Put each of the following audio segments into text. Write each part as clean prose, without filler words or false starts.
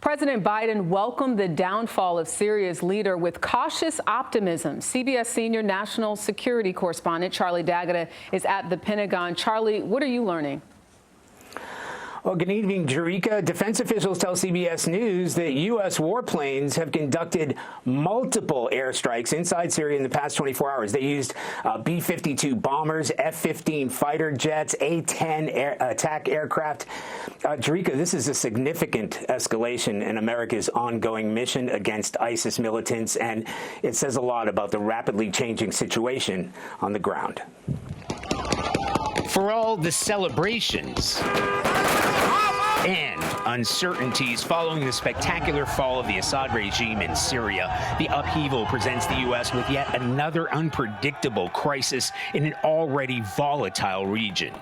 President Biden welcomed the downfall of Syria's leader with cautious optimism. CBS senior national security correspondent Charlie D'Agata is at the Pentagon. Charlie, what are you learning? Well, good evening, Jerika. Defense officials tell CBS News that U.S. warplanes have conducted multiple airstrikes inside Syria in the past 24 hours. They used B-52 bombers, F-15 fighter jets, A-10 attack aircraft. Jerika, this is a significant escalation in America's ongoing mission against ISIS militants, and it says a lot about the rapidly changing situation on the ground. For all the celebrations and uncertainties following the spectacular fall of the Assad regime in Syria, the upheaval presents the U.S. with yet another unpredictable crisis in an already volatile region,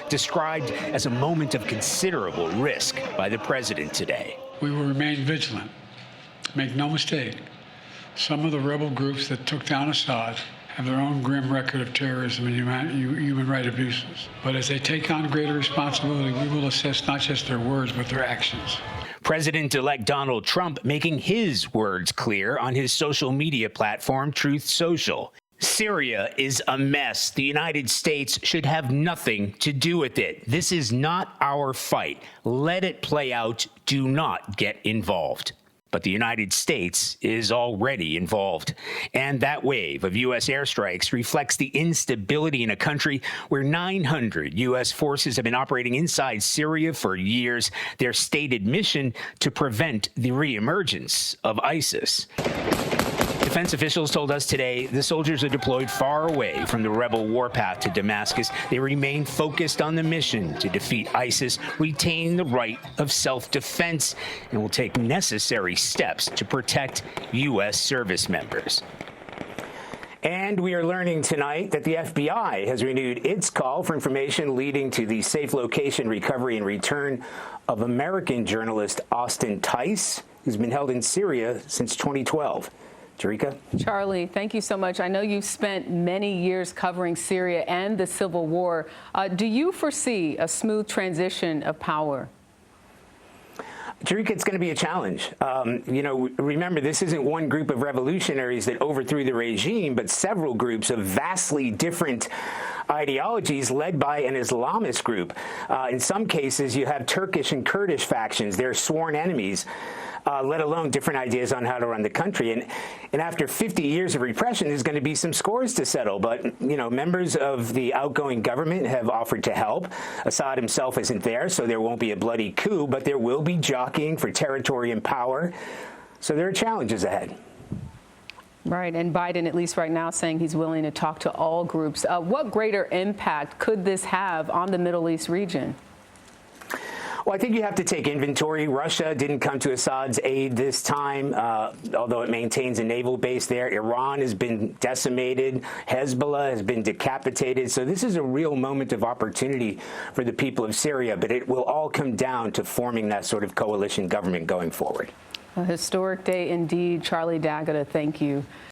described as a moment of considerable risk by the president today. We will remain vigilant. Make no mistake, some of the rebel groups that took down Assad have their own grim record of terrorism and human rights abuses. But as they take on greater responsibility, we will assess not just their words, but their actions. President-elect Donald Trump making his words clear on his social media platform, Truth Social. Syria is a mess. The United States should have nothing to do with it. This is not our fight. Let it play out. Do not get involved. But the United States is already involved. And that wave of U.S. airstrikes reflects the instability in a country where 900 U.S. forces have been operating inside Syria for years, their stated mission to prevent the reemergence of ISIS. Defense officials told us today the soldiers are deployed far away from the rebel warpath to Damascus. They remain focused on the mission to defeat ISIS, retain the right of self-defense, and will take necessary steps to protect U.S. service members. And we are learning tonight that the FBI has renewed its call for information leading to the safe location, recovery, and return of American journalist Austin Tice, who's been held in Syria since 2012. Jerika? Charlie, thank you so much. I know you've spent many years covering Syria and the civil war. Do you foresee a smooth transition of power? Jerika, it's going to be a challenge. Remember, this isn't one group of revolutionaries that overthrew the regime, but several groups of vastly different ideologies led by an Islamist group. In some cases, you have Turkish and Kurdish factions. They're sworn enemies. Let alone different ideas on how to run the country. And after 50 years of repression, there's going to be some scores to settle. But, members of the outgoing government have offered to help. Assad himself isn't there, so there won't be a bloody coup, but there will be jockeying for territory and power. So there are challenges ahead. Right, and Biden, at least right now, saying he's willing to talk to all groups. What greater impact could this have on the Middle East region? Well, I think you have to take inventory. Russia didn't come to Assad's aid this time, although it maintains a naval base there. Iran has been decimated. Hezbollah has been decapitated. So this is a real moment of opportunity for the people of Syria, but it will all come down to forming that sort of coalition government going forward. A historic day indeed. Charlie D'Agata, thank you.